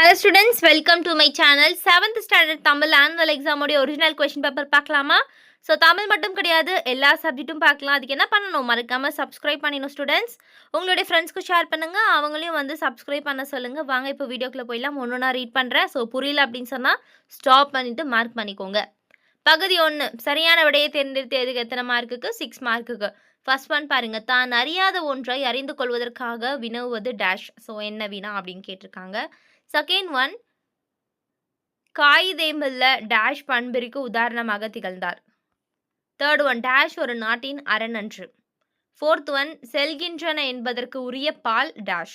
Hello students, welcome to my channel. 7th standard Tamil annual exam உடைய original question paper பார்க்கலாமா? So Tamil மட்டும் கிடையாது, எல்லா சப்ஜெக்ட்டும் பார்க்கலாம். அதுக்கு என்ன பண்ணணும்? மறக்காம சப்ஸ்கிரைப் பண்ணிடணும் ஸ்டூடெண்ட்ஸ். உங்களுடைய ஃப்ரெண்ட்ஸ்க்கு ஷேர் பண்ணுங்க, அவங்களையும் வந்து சப்ஸ்கிரைப் பண்ண சொல்லுங்க. வாங்க இப்போ வீடியோக்குள்ள போயிடலாம். ஒன்றா ரீட் பண்ணுறேன். ஸோ புரியல அப்படின்னு சொன்னால் ஸ்டாப் பண்ணிட்டு மார்க் பண்ணிக்கோங்க. பகுதி 1 சரியான விடையை தேர்ந்தெடுத்து எதுக்கு எத்தனை மார்க்குக்கு? 6 மார்க்குக்கு. ஃபர்ஸ்ட் ஒன் பாருங்க, தான் அறியாத ஒன்றை அறிந்து கொள்வதற்காக வினவுவது டேஷ். ஸோ என்ன வினா அப்படின்னு கேட்டிருக்காங்க. செகண்ட் ஒன், காயிதேமில்ல டேஷ் பண்பிற்கு உதாரணமாக திகழ்ந்தார். தேர்ட் ஒன், டேஷ் ஒரு நாட்டின் அரணன்று. ஃபோர்த் ஒன், செல்கின்றன என்பதற்கு உரிய பால் dash.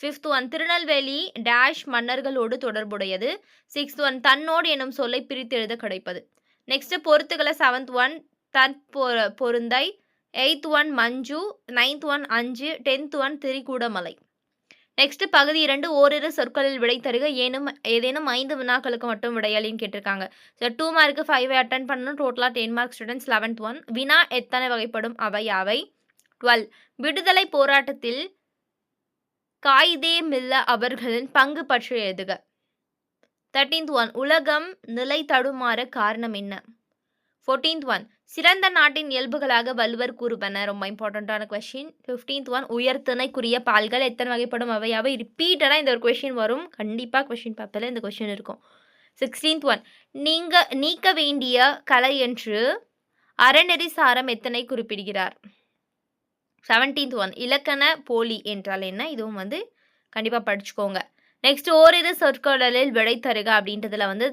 Fifth one, Tirunelveli dash மன்னர்களோடு தொடர்புடையது. சிக்ஸ்த் ஒன், தன்னோடு எனும் சொல்லை பிரித்து எழுத கிடைப்பது. நெக்ஸ்ட் பொறுத்துக்களை செவன்த் ஒன், பொருந்தை. எய்த் ஒன், மஞ்சு. நைன்த் ஒன், அஞ்சு. 10th one, Thirikoodamalai. நெக்ஸ்ட் பகுதி 2, ஓரிரு சொற்களில் விடை தருக. ஏதேனும் 5 வினாக்களுக்கு மட்டும் விடையளின்னு கேட்டிருக்காங்க. ஸோ 2 மார்க்கு 5 அட்டன் பண்ணணும். டோட்டலாக 10 மார்க் ஸ்டூடெண்ட்ஸ். 11th ஒன், வினா எத்தனை வகைப்படும்? அவை யாவை? 12, விடுதலை போராட்டத்தில் காயிதேமில்ல அவர்களின் பங்கு பற்றி எழுதுக. 13th ஒன், உலகம் நிலை தடுமாற காரணம் என்ன? 14th ஒன், சிறந்த நாட்டின் இயல்புகளாக வள்ளுவர் கூறுபன. ரொம்ப இம்பார்ட்டண்ட்டான கொஸ்டின். 15th ஒன், உயர்த்திணைக்குரிய பால்கள் எத்தனை வகைப்படும்? அவையாவை. ரிப்பீட்டடாக இந்த ஒரு கொஸ்டின் வரும். கண்டிப்பாக கொஸ்டின் பேப்பரில் இந்த கொஸ்டின் இருக்கும். 16th ஒன், நீக்க வேண்டிய கலை என்று அறநெறி சாரம் எத்தனை குறிப்பிடுகிறார்? 17th ஒன், இலக்கண போலி என்றால் என்ன? இதுவும் வந்து கண்டிப்பாக படிச்சுக்கோங்க. நெக்ஸ்ட் ஓரிரு சொற்கொடலில் விடை தருக அப்படின்றதுல வந்து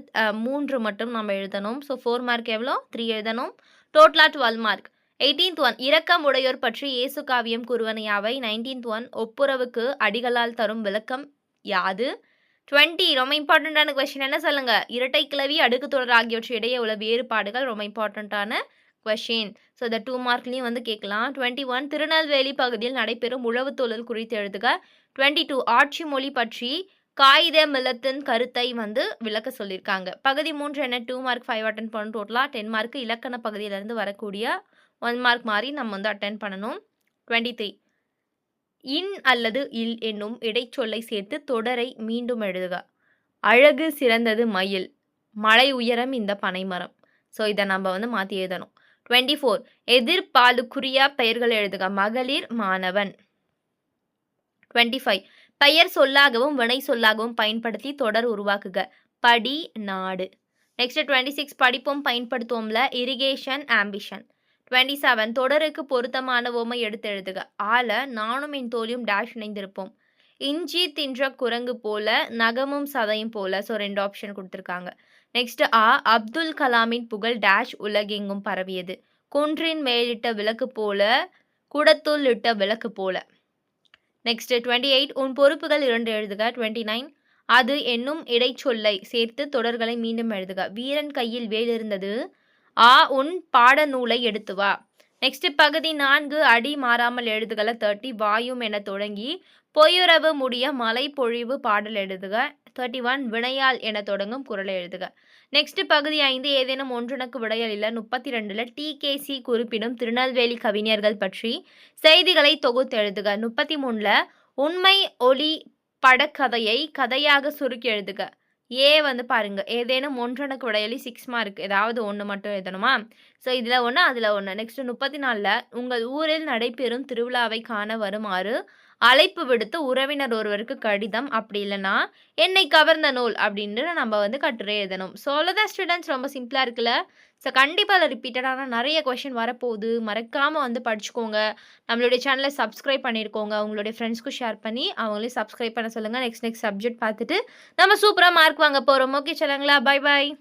3 மட்டும் நம்ம எழுதணும். ஸோ 4 மார்க் எவ்வளோ? 3 எழுதணும். டோட்டலாக 12 மார்க். 18th ஒன், இரக்கம் உடையோர் பற்றி இயேசு காவியம் கூறுவன யாவை? 19th ஒன், ஒப்புரவுக்கு அடிகளால் தரும் விளக்கம் யாது? 20, ரொம்ப இம்பார்ட்டண்ட்டான கொஸ்டின். என்ன சொல்லுங்க? இரட்டை கிளவி, அடுக்கு தொடர் ஆகியவற்றை இடையே உள்ள வேறுபாடுகள். ரொம்ப இம்பார்ட்டண்ட்டான கொஸ்டின். ஸோ இந்த 2 மார்க்லையும் வந்து கேட்கலாம். 21, திருநெல்வேலி பகுதியில் நடைபெறும் உழவு தொழில் குறித்து எழுதுக. 22, ஆட்சி மொழி பற்றி காயிதேமில்லத்தின் கருத்தை வந்து விளக்க சொல்லியிருக்காங்க. பகுதி 3 என்ன? 2 மார்க் 5 அட்டன் பண்ணணும். டோட்டலாக 10 மார்க். இலக்கண பகுதியிலேருந்து வரக்கூடிய 1 மார்க் மாதிரி நம்ம வந்து அட்டன் பண்ணணும். 23, இன் அல்லது இல் என்னும் இடைச்சொல்லை சேர்த்து தொடரை மீண்டும் எழுதுக. அழகு சிறந்தது மயில், மலை உயரம் இந்த பனைமரம். ஸோ இதை நம்ம வந்து மாற்றி எழுதணும். 24, எதிர்பாலுக்குரிய பெயர்கள் எழுதுக. மகளிர், மாணவன். 25, பெயர் சொல்லாகவும் வினை சொல்லாகவும் பயன்படுத்தி தொடர் உருவாக்குக. படி, நாடு. நெக்ஸ்ட் 26, படிப்போம் பயன்படுத்துவோம்ல. Irrigation, ambition. 27, தொடருக்கு பொருத்தமான ஓமை எடுத்து எழுதுக. ஆல நானும் என் தோழியும் டேஷ் இணைந்திருப்போம். இஞ்சி தின்ற குரங்கு போல, நகமும் சதையும் போல. ஸோ 2 ஆப்ஷன் கொடுத்துருக்காங்க. நெக்ஸ்ட் அப்துல் கலாமின் புகழ் டேஷ் உலகெங்கும் பரவியது. குன்றின் மேலிட்ட விளக்கு போல, குடத்துள் இட்ட விளக்கு போல. நெக்ஸ்ட் 28, உன் பொறுப்புகள் 2 எழுதுக. 29, அது என்னும் இடைச்சொல்லை சேர்த்து தொடர்களை மீண்டும் எழுதுக. வீரன் கையில் வேல் இருந்தது. உன் பாடநூலை எடுத்து வா. நெக்ஸ்ட் பகுதி 4, அடி மாறாமல் எழுதுகள. 30, வாயும் என தொடங்கி பொய்யுறவு முடிய மலை பொழிவு பாடல் எழுதுக. 31, வினையால் என தொடங்கும் குறளை எழுதுக. நெக்ஸ்ட் பகுதி 5, ஏதேனும் ஒன்றுனக்கு விடையல் இல்லை. 32, TKC குறிப்பிடும் திருநெல்வேலி கவிஞர்கள் பற்றி செய்திகளை தொகுத்து எழுதுக. 33, உண்மை ஒளி படக்கதையை கதையாக சுருக்கி எழுதுக. வந்து பாருங்க, ஏதேனும் ஒன்றனுக்கு விடையலி 6 மார்க். ஏதாவது ஒன்று மட்டும் எழுதணுமா? ஸோ இதில் ஒன்று, அதில் ஒன்று. நெக்ஸ்ட் 34, உங்கள் ஊரில் நடைபெறும் திருவிழாவை காண வருமாறு அழைப்பு விடுத்து உறவினர் ஒருவருக்கு கடிதம். அப்படி இல்லைன்னா என்னை கவர்ந்த நூல் அப்படின்னு நம்ம வந்து கட்டுரை எழுதணும். ஸோ அவ்வளோதான் ஸ்டூடெண்ட்ஸ், ரொம்ப சிம்பிளாக இருக்குல்ல? ஸோ கண்டிப்பாக அதில் ரிப்பீட்டடான நிறைய கொஷின் வரப்போகுது. மறக்காமல் வந்து படிச்சுக்கோங்க. நம்மளுடைய சேனலை சப்ஸ்கிரைப் பண்ணியிருக்கோங்க. உங்களுடைய ஃப்ரெண்ட்ஸ்க்கும் ஷேர் பண்ணி அவங்களையும் சப்ஸ்கிரைப் பண்ண சொல்லுங்கள். நெக்ஸ்ட் சப்ஜெக்ட் பார்த்துட்டு நம்ம சூப்பராக மார்க் வாங்க போகிறோம். ஓகே சொல்லுங்களா? Bye bye.